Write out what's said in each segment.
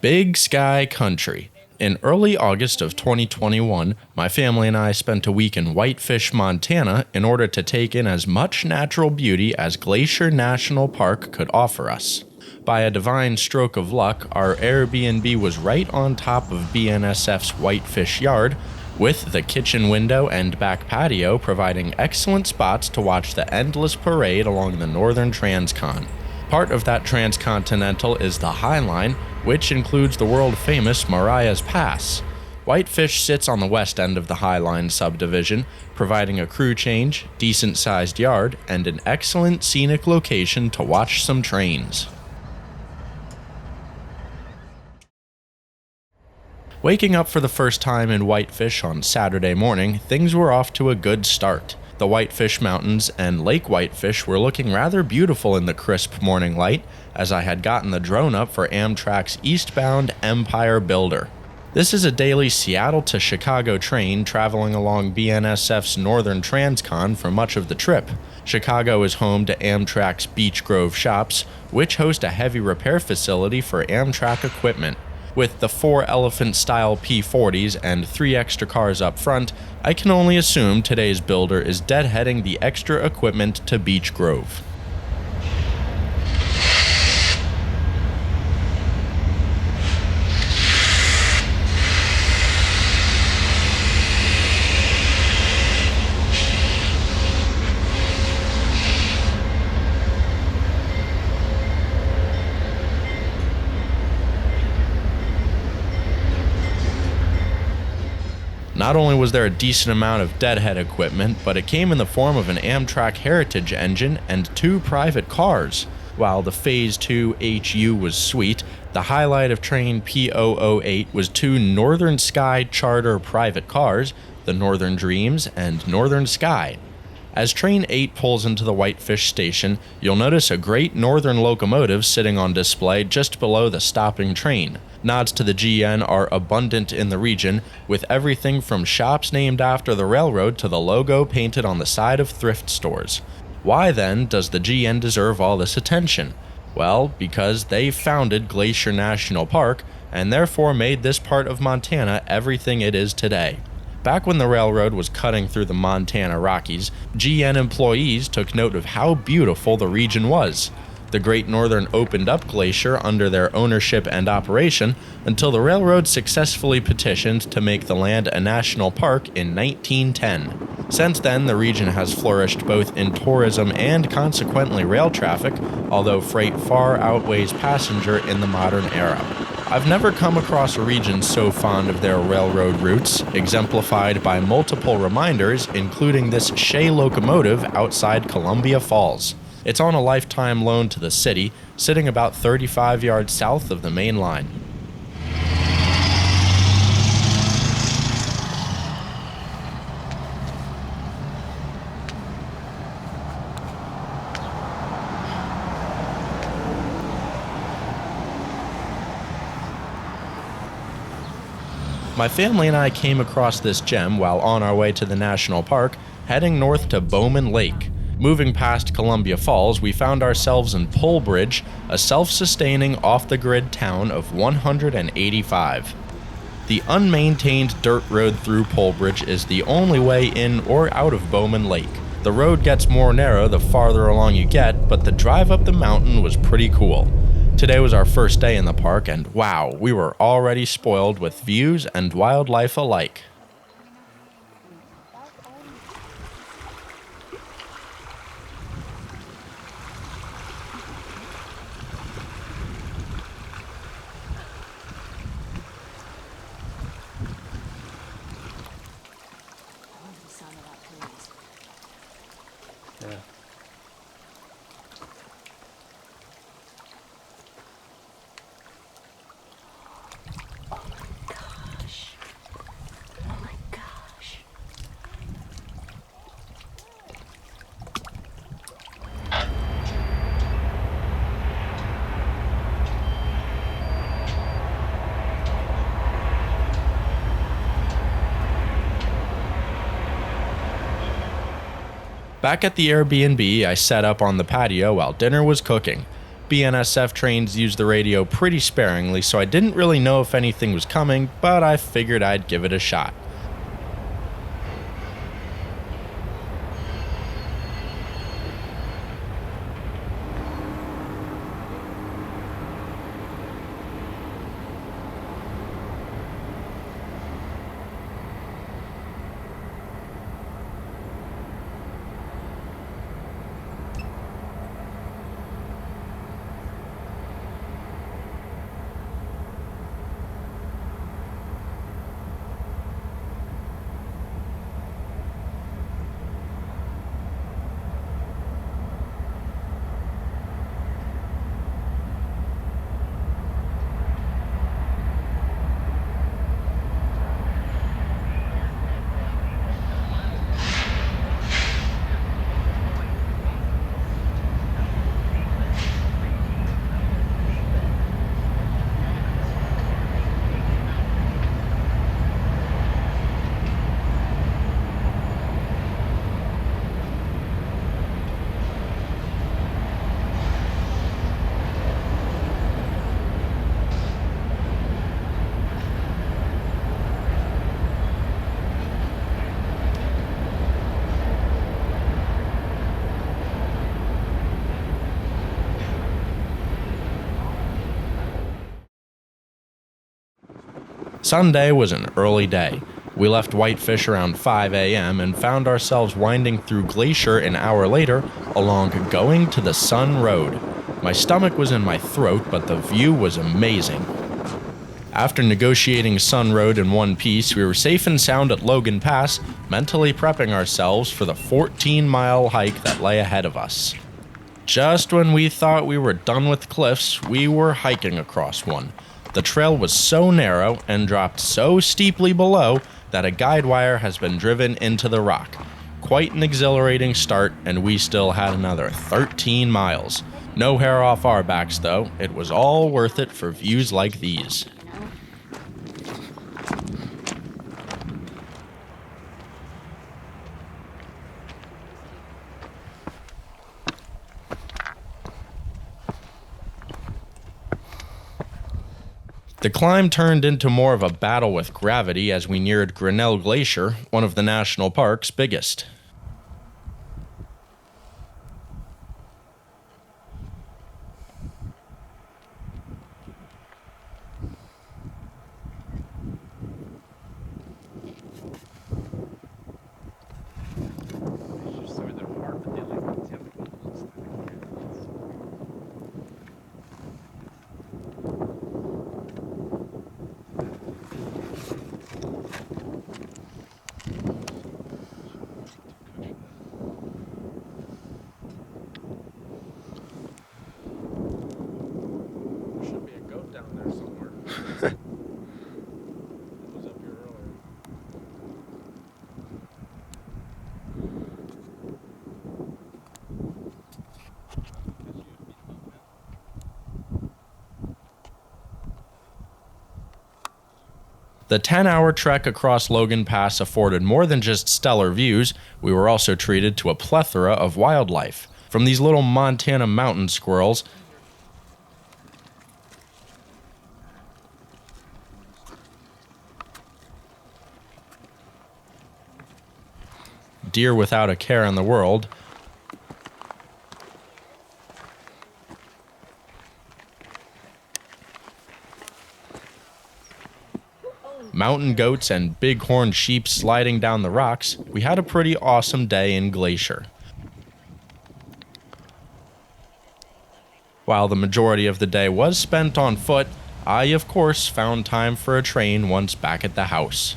Big Sky Country. In early August of 2021, my family and I spent a week in Whitefish, Montana in order to take in as much natural beauty as Glacier National Park could offer us. By a divine stroke of luck, our Airbnb was right on top of BNSF's Whitefish Yard, with the kitchen window and back patio providing excellent spots to watch the endless parade along the Northern Transcon. Part of that transcontinental is the High Line, which includes the world-famous Mariah's Pass. Whitefish sits on the west end of the High Line subdivision, providing a crew change, decent-sized yard, and an excellent scenic location to watch some trains. Waking up for the first time in Whitefish on Saturday morning, things were off to a good start. The Whitefish Mountains and Lake Whitefish were looking rather beautiful in the crisp morning light, as I had gotten the drone up for Amtrak's eastbound Empire Builder. This is a daily Seattle to Chicago train traveling along BNSF's Northern Transcon for much of the trip. Chicago is home to Amtrak's Beech Grove shops, which host a heavy repair facility for Amtrak equipment. With the 4 Elephant-style P40s and 3 extra cars up front, I can only assume today's builder is deadheading the extra equipment to Beech Grove. Not only was there a decent amount of deadhead equipment, but it came in the form of an Amtrak Heritage engine and 2 private cars. While the Phase 2 HU was sweet, the highlight of train P008 was 2 Northern Sky charter private cars, the Northern Dreams and Northern Sky. As Train 8 pulls into the Whitefish station, you'll notice a Great Northern locomotive sitting on display just below the stopping train. Nods to the GN are abundant in the region, with everything from shops named after the railroad to the logo painted on the side of thrift stores. Why then does the GN deserve all this attention? Well, because they founded Glacier National Park, and therefore made this part of Montana everything it is today. Back when the railroad was cutting through the Montana Rockies, GN employees took note of how beautiful the region was. The Great Northern opened up Glacier under their ownership and operation until the railroad successfully petitioned to make the land a national park in 1910. Since then, the region has flourished both in tourism and consequently rail traffic, although freight far outweighs passenger in the modern era. I've never come across a region so fond of their railroad routes, exemplified by multiple reminders, including this Shea locomotive outside Columbia Falls. It's on a lifetime loan to the city, sitting about 35 yards south of the main line. My family and I came across this gem while on our way to the national park, heading north to Bowman Lake. Moving past Columbia Falls, we found ourselves in Polbridge, a self-sustaining off-the-grid town of 185. The unmaintained dirt road through Polbridge is the only way in or out of Bowman Lake. The road gets more narrow the farther along you get, but the drive up the mountain was pretty cool. Today was our first day in the park, and wow, we were already spoiled with views and wildlife alike. Yeah. Oh my gosh. Back at the Airbnb, I set up on the patio while dinner was cooking. BNSF trains use the radio pretty sparingly, so I didn't really know if anything was coming, but I figured I'd give it a shot. Sunday was an early day. We left Whitefish around 5 a.m. and found ourselves winding through Glacier an hour later along Going to the Sun Road. My stomach was in my throat, but the view was amazing. After negotiating Sun Road in one piece, we were safe and sound at Logan Pass, mentally prepping ourselves for the 14-mile hike that lay ahead of us. Just when we thought we were done with cliffs, we were hiking across one. The trail was so narrow and dropped so steeply below that a guide wire has been driven into the rock. Quite an exhilarating start, and we still had another 13 miles. No hair off our backs though, it was all worth it for views like these. The climb turned into more of a battle with gravity as we neared Grinnell Glacier, one of the national park's biggest. The 10-hour trek across Logan Pass afforded more than just stellar views. We were also treated to a plethora of wildlife. From these little Montana mountain squirrels deer without a care in the world, mountain goats and bighorn sheep sliding down the rocks, we had a pretty awesome day in Glacier. While the majority of the day was spent on foot, I, of course, found time for a train once back at the house.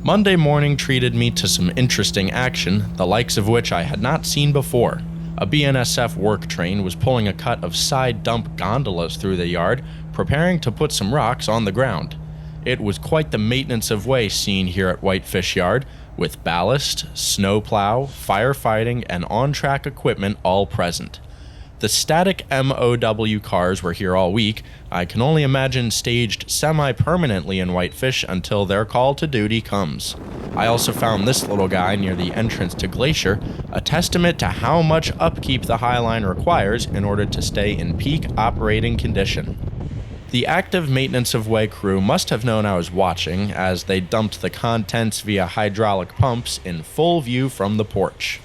Monday morning treated me to some interesting action, the likes of which I had not seen before. A BNSF work train was pulling a cut of side dump gondolas through the yard, preparing to put some rocks on the ground. It was quite the maintenance of way scene here at Whitefish Yard, with ballast, snowplow, firefighting, and on-track equipment all present. The static MOW cars were here all week. I can only imagine staged semi-permanently in Whitefish until their call to duty comes. I also found this little guy near the entrance to Glacier, a testament to how much upkeep the High Line requires in order to stay in peak operating condition. The active maintenance of way crew must have known I was watching, as they dumped the contents via hydraulic pumps in full view from the porch.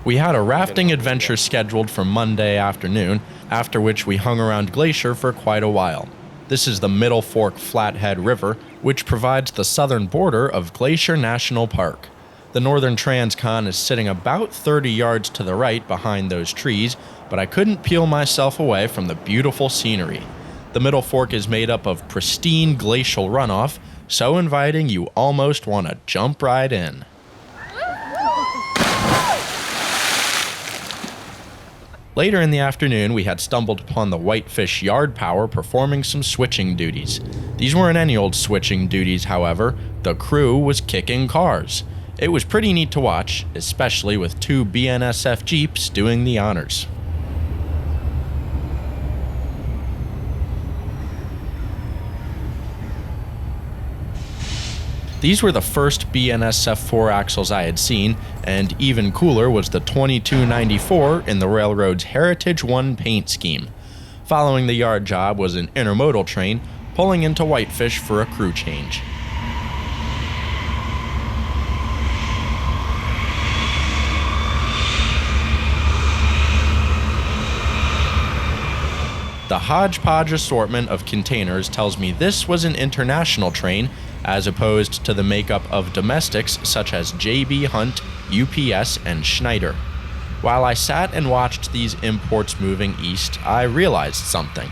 We had a rafting adventure scheduled for Monday afternoon, after which we hung around Glacier for quite a while. This is the Middle Fork Flathead River, which provides the southern border of Glacier National Park. The northern Transcon is sitting about 30 yards to the right behind those trees, but I couldn't peel myself away from the beautiful scenery. The Middle Fork is made up of pristine glacial runoff, so inviting you almost want to jump right in. Later in the afternoon, we had stumbled upon the Whitefish Yard Power performing some switching duties. These weren't any old switching duties, however. The crew was kicking cars. It was pretty neat to watch, especially with 2 BNSF Jeeps doing the honors. These were the first BNSF 4-axles I had seen, and even cooler was the 2294 in the railroad's Heritage 1 paint scheme. Following the yard job was an intermodal train pulling into Whitefish for a crew change. The hodgepodge assortment of containers tells me this was an international train, as opposed to the makeup of domestics such as JB Hunt, UPS, and Schneider. While I sat and watched these imports moving east, I realized something.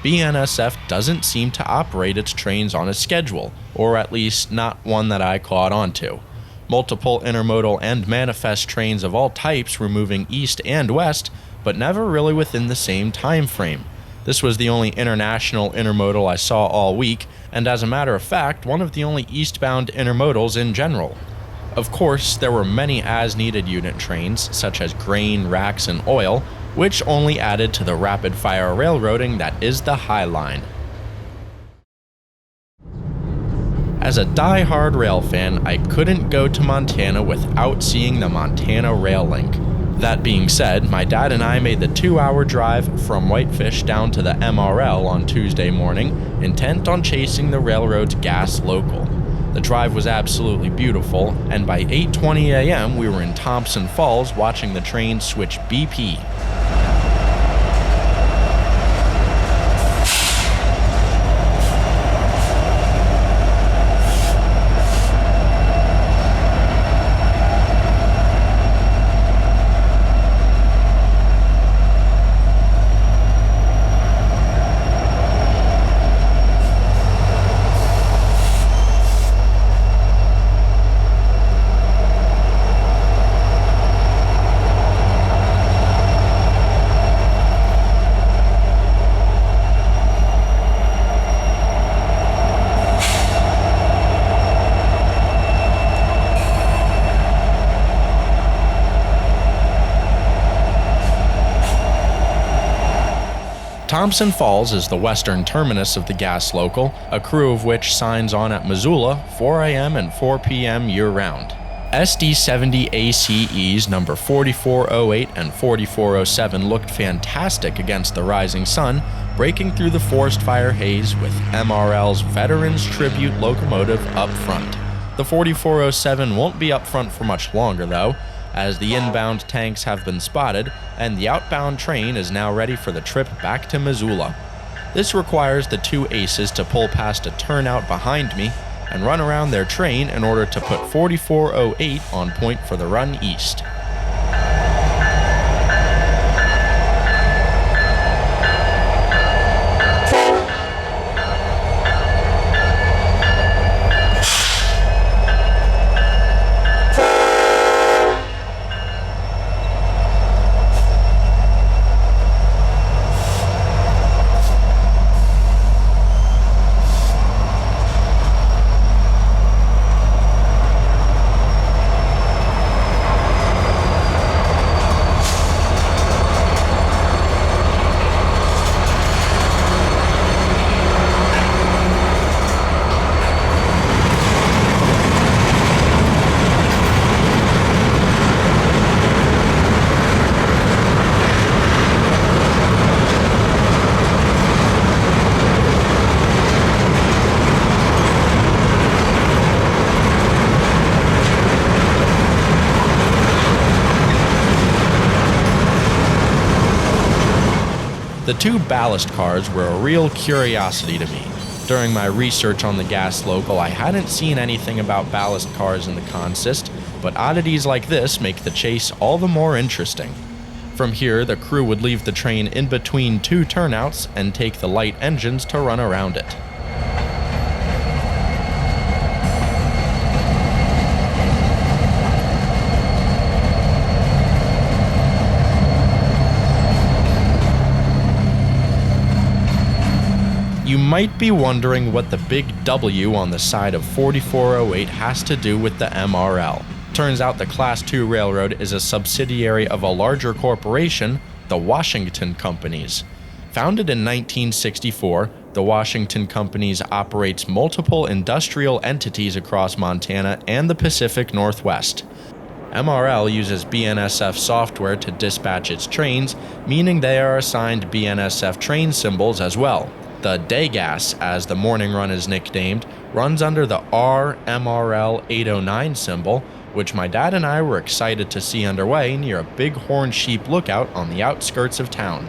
BNSF doesn't seem to operate its trains on a schedule, or at least not one that I caught onto. Multiple intermodal and manifest trains of all types were moving east and west, but never really within the same time frame. This was the only international intermodal I saw all week, and as a matter of fact, one of the only eastbound intermodals in general. Of course, there were many as-needed unit trains, such as grain, racks, and oil, which only added to the rapid-fire railroading that is the High Line. As a die-hard rail fan, I couldn't go to Montana without seeing the Montana Rail Link. That being said, my dad and I made the 2-hour drive from Whitefish down to the MRL on Tuesday morning, intent on chasing the railroad's gas local. The drive was absolutely beautiful, and by 8:20 a.m. we were in Thompson Falls watching the train switch BP. Thompson Falls is the western terminus of the gas local, a crew of which signs on at Missoula 4 a.m. and 4 p.m. year-round. SD70 ACEs number 4408 and 4407 looked fantastic against the rising sun, breaking through the forest fire haze with MRL's Veterans Tribute locomotive up front. The 4407 won't be up front for much longer though. as the inbound tanks have been spotted, and the outbound train is now ready for the trip back to Missoula. This requires the two aces to pull past a turnout behind me and run around their train in order to put 4408 on point for the run east. The two ballast cars were a real curiosity to me. During my research on the gas local, I hadn't seen anything about ballast cars in the consist, but oddities like this make the chase all the more interesting. From here, the crew would leave the train in between two turnouts and take the light engines to run around it. You might be wondering what the big W on the side of 4408 has to do with the MRL. Turns out the Class II Railroad is a subsidiary of a larger corporation, the Washington Companies. Founded in 1964, the Washington Companies operates multiple industrial entities across Montana and the Pacific Northwest. MRL uses BNSF software to dispatch its trains, meaning they are assigned BNSF train symbols as well. The day gas, as the morning run is nicknamed, runs under the RMRL 809 symbol, which my dad and I were excited to see underway near a bighorn sheep lookout on the outskirts of town.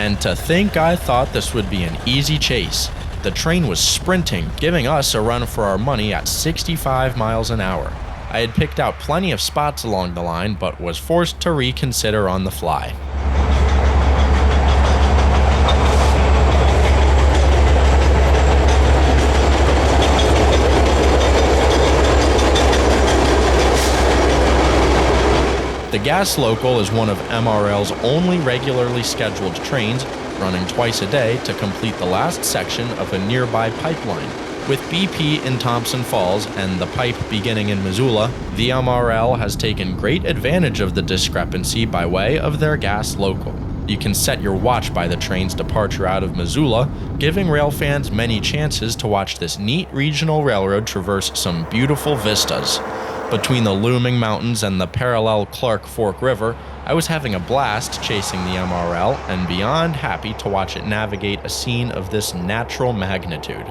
And to think I thought this would be an easy chase. The train was sprinting, giving us a run for our money at 65 miles an hour. I had picked out plenty of spots along the line, but was forced to reconsider on the fly. The gas local is one of MRL's only regularly scheduled trains, running twice a day to complete the last section of a nearby pipeline. With BP in Thompson Falls and the pipe beginning in Missoula, the MRL has taken great advantage of the discrepancy by way of their gas local. You can set your watch by the train's departure out of Missoula, giving rail fans many chances to watch this neat regional railroad traverse some beautiful vistas. Between the looming mountains and the parallel Clark Fork River, I was having a blast chasing the MRL and beyond happy to watch it navigate a scene of this natural magnitude.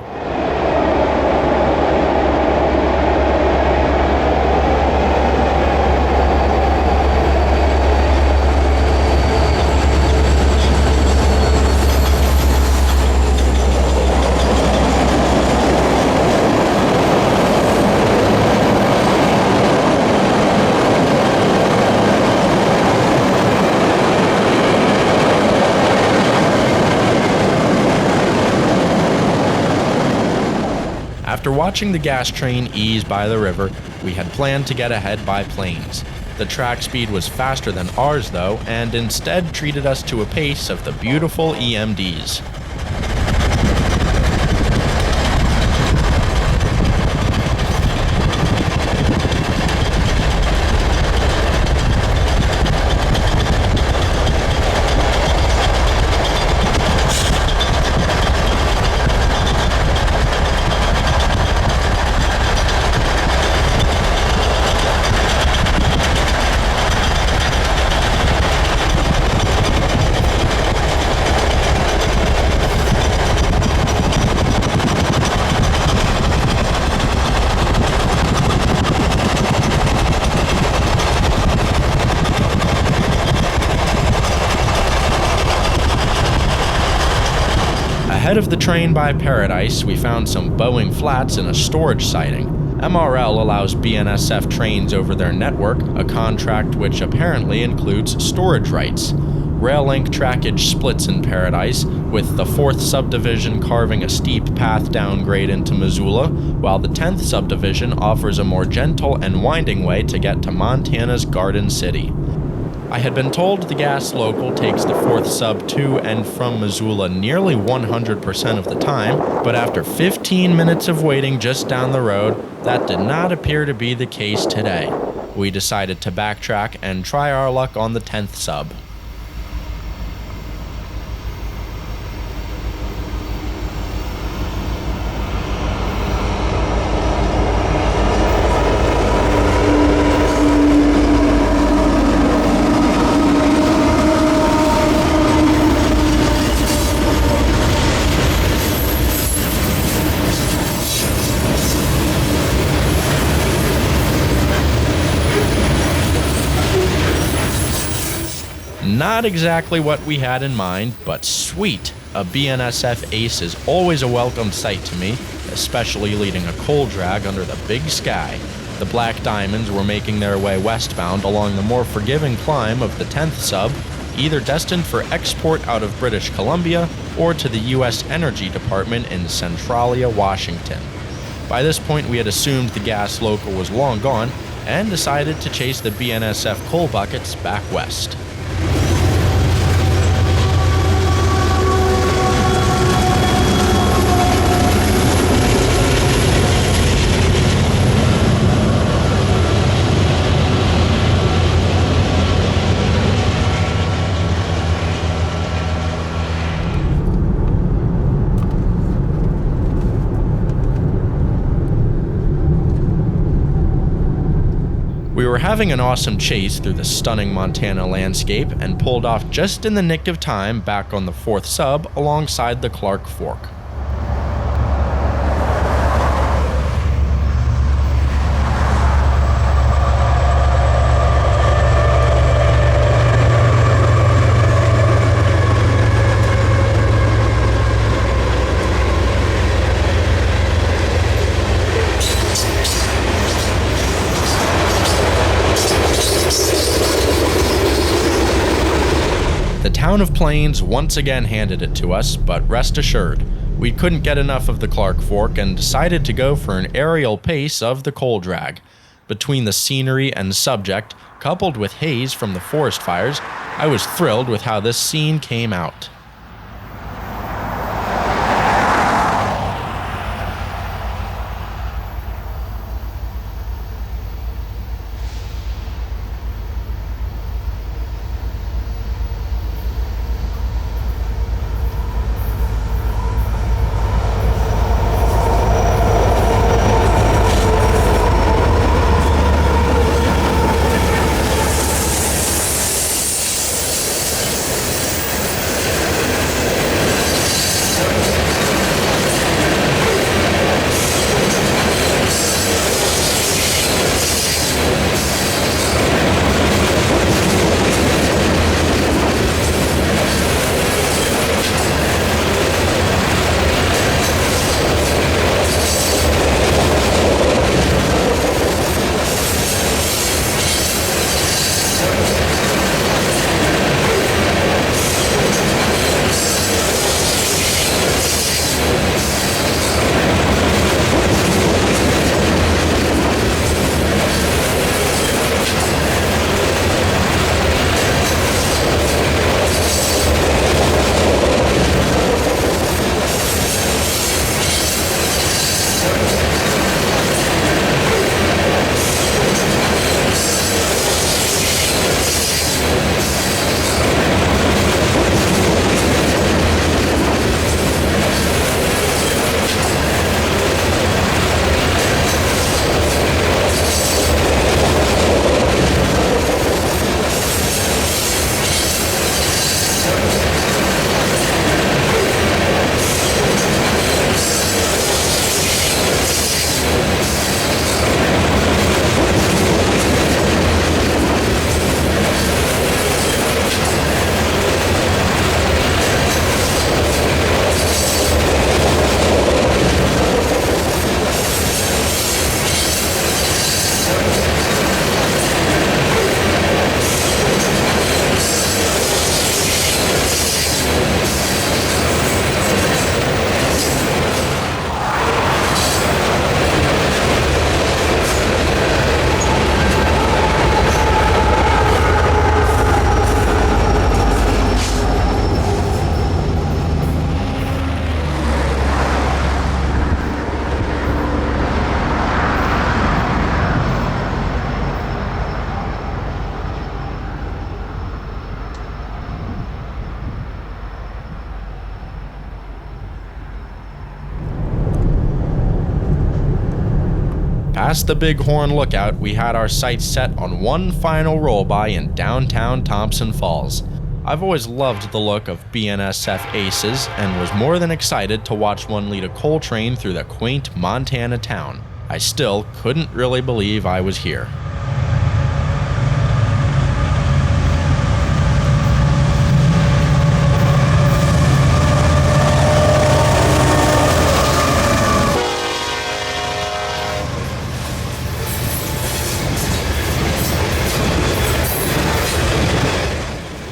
After watching the gas train ease by the river, we had planned to get ahead by planes. The track speed was faster than ours though, and instead treated us to a pace of the beautiful EMDs. Ahead of the train by Paradise, we found some Boeing flats and a storage siding. MRL allows BNSF trains over their network, a contract which apparently includes storage rights. Rail link trackage splits in Paradise, with the 4th subdivision carving a steep path downgrade into Missoula, while the 10th subdivision offers a more gentle and winding way to get to Montana's Garden City. I had been told the gas local takes the 4th sub to and from Missoula nearly 100% of the time, but after 15 minutes of waiting just down the road, that did not appear to be the case today. We decided to backtrack and try our luck on the 10th sub. Not exactly what we had in mind, but sweet. A BNSF ace is always a welcome sight to me, especially leading a coal drag under the big sky. The Black Diamonds were making their way westbound along the more forgiving climb of the 10th sub, either destined for export out of British Columbia or to the U.S. Energy Department in Centralia, Washington. By this point, we had assumed the gas local was long gone and decided to chase the BNSF coal buckets back west. We were having an awesome chase through the stunning Montana landscape and pulled off just in the nick of time back on the 4th sub alongside the Clark Fork. The town of Plains once again handed it to us, but rest assured, we couldn't get enough of the Clark Fork and decided to go for an aerial pace of the coal drag. Between the scenery and subject, coupled with haze from the forest fires, I was thrilled with how this scene came out. Past the Bighorn Lookout, we had our sights set on one final roll-by in downtown Thompson Falls. I've always loved the look of BNSF aces and was more than excited to watch one lead a coal train through the quaint Montana town. I still couldn't really believe I was here.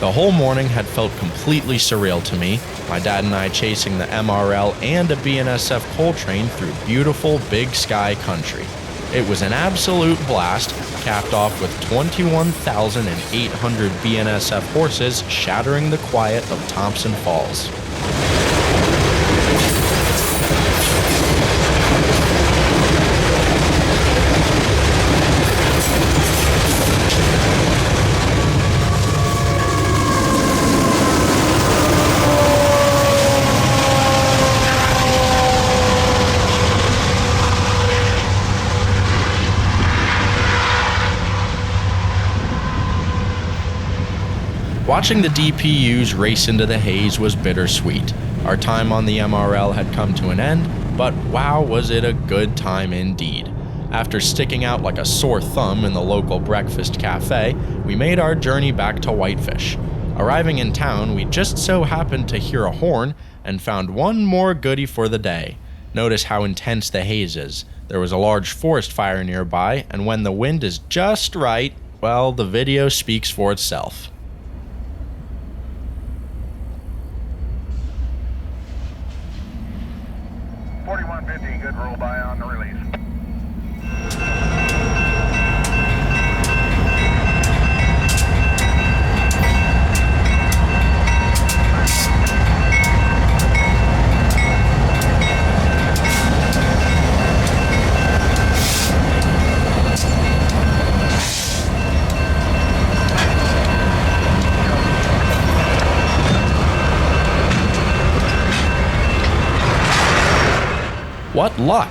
The whole morning had felt completely surreal to me, my dad and I chasing the MRL and a BNSF coal train through beautiful Big Sky country. It was an absolute blast, capped off with 21,800 BNSF horses shattering the quiet of Thompson Falls. Watching the DPUs race into the haze was bittersweet. Our time on the MRL had come to an end, but wow, was it a good time indeed. After sticking out like a sore thumb in the local breakfast cafe, we made our journey back to Whitefish. Arriving in town, we just so happened to hear a horn and found one more goodie for the day. Notice how intense the haze is. There was a large forest fire nearby, and when the wind is just right, well, the video speaks for itself. Good roll by on the release. What luck!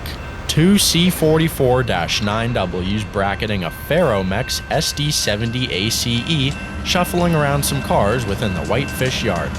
Two C-44-9Ws bracketing a Ferromex SD-70 ACE shuffling around some cars within the Whitefish yard.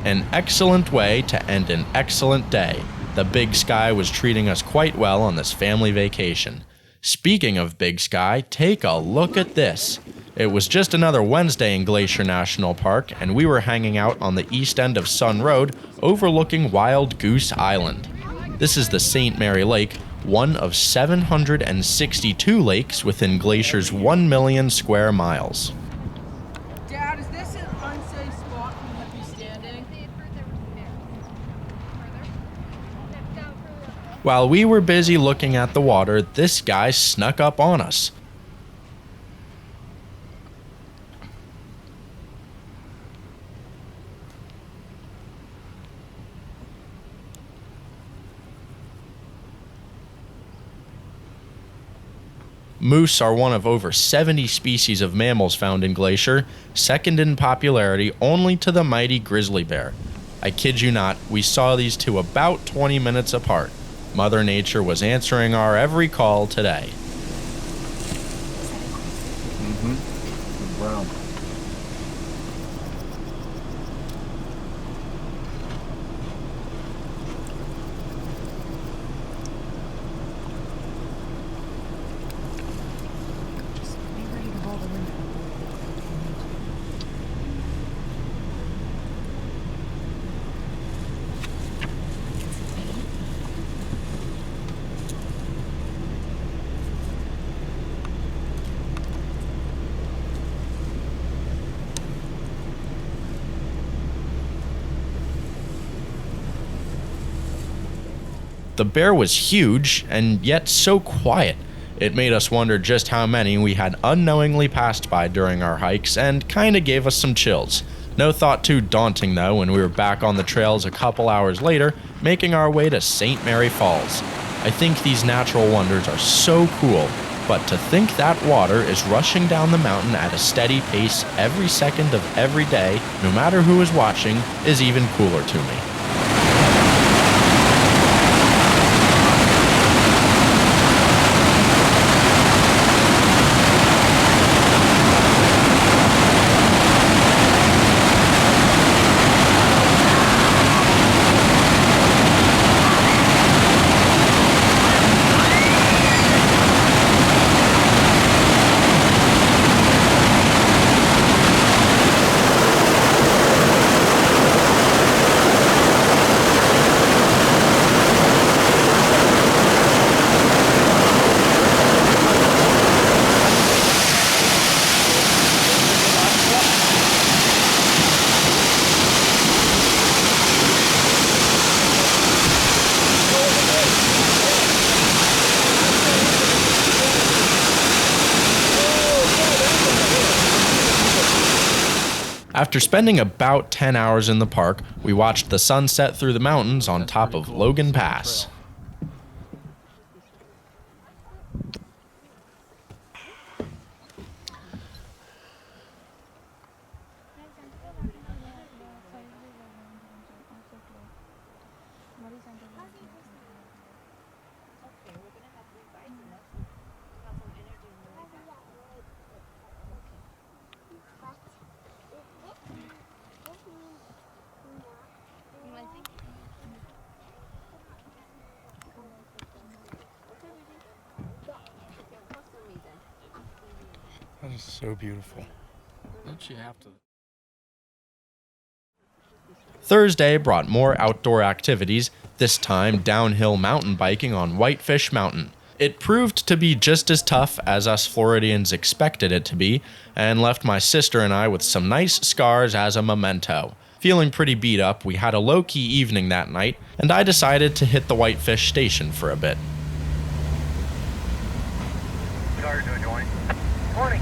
An excellent way to end an excellent day. The Big Sky was treating us quite well on this family vacation. Speaking of Big Sky, take a look at this. It was just another Wednesday in Glacier National Park, and we were hanging out on the east end of Sun Road, overlooking Wild Goose Island. This is the St. Mary Lake, one of 762 lakes within Glacier's 1 million square miles. Dad, is this an unsafe spot for me to be standing? While we were busy looking at the water, this guy snuck up on us. Moose are one of over 70 species of mammals found in Glacier, second in popularity only to the mighty grizzly bear. I kid you not, we saw these two about 20 minutes apart. Mother Nature was answering our every call today. Brown. The bear was huge, and yet so quiet. It made us wonder just how many we had unknowingly passed by during our hikes, and kinda gave us some chills. No thought too daunting though when we were back on the trails a couple hours later, making our way to St. Mary Falls. I think these natural wonders are so cool, but to think that water is rushing down the mountain at a steady pace every second of every day, no matter who is watching, is even cooler to me. After spending about 10 hours in the park, we watched the sun set through the mountains on top of Logan Pass. That is so beautiful. Don't you have to? Thursday brought more outdoor activities, this time downhill mountain biking on Whitefish Mountain. It proved to be just as tough as us Floridians expected it to be, and left my sister and I with some nice scars as a memento. Feeling pretty beat up, we had a low-key evening that night, and I decided to hit the Whitefish station for a bit. Sorry to join. Morning.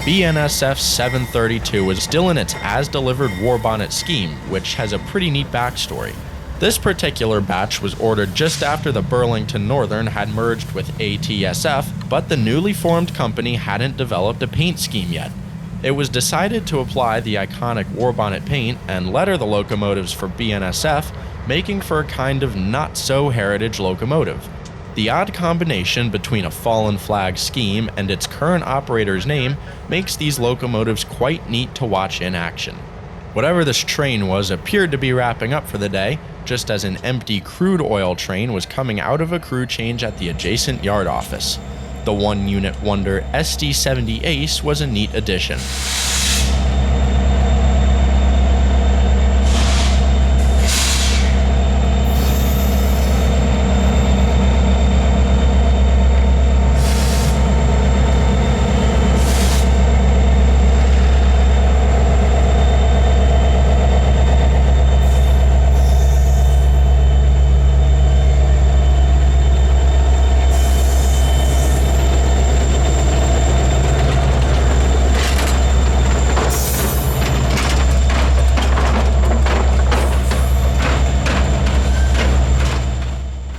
BNSF 732 is still in its as-delivered war bonnet scheme, which has a pretty neat backstory. This particular batch was ordered just after the Burlington Northern had merged with ATSF, but the newly formed company hadn't developed a paint scheme yet. It was decided to apply the iconic war bonnet paint and letter the locomotives for BNSF, making for a kind of not-so-heritage locomotive. The odd combination between a fallen flag scheme and its current operator's name makes these locomotives quite neat to watch in action. Whatever this train was appeared to be wrapping up for the day, just as an empty crude oil train was coming out of a crew change at the adjacent yard office. The one-unit wonder SD-70 Ace was a neat addition.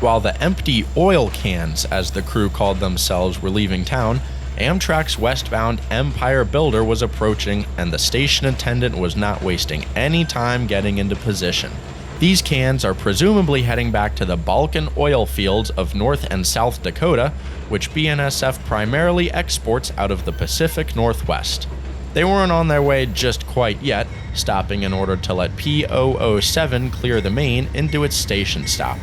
While the empty oil cans, as the crew called themselves, were leaving town, Amtrak's westbound Empire Builder was approaching, and the station attendant was not wasting any time getting into position. These cans are presumably heading back to the Balkan oil fields of North and South Dakota, which BNSF primarily exports out of the Pacific Northwest. They weren't on their way just quite yet, stopping in order to let P007 clear the main into its station stop.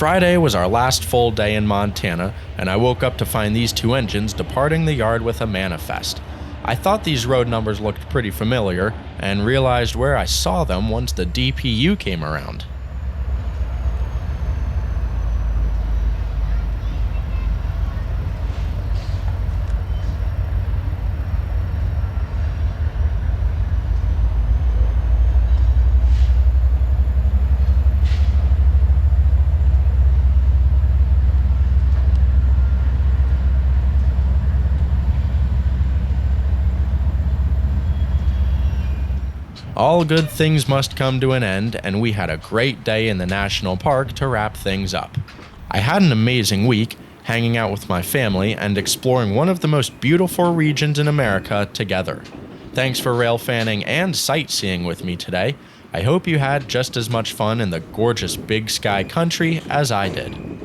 Friday was our last full day in Montana, and I woke up to find these two engines departing the yard with a manifest. I thought these road numbers looked pretty familiar, and realized where I saw them once the DPU came around. All good things must come to an end, and we had a great day in the national park to wrap things up. I had an amazing week, hanging out with my family and exploring one of the most beautiful regions in America together. Thanks for rail fanning and sightseeing with me today. I hope you had just as much fun in the gorgeous Big Sky country as I did.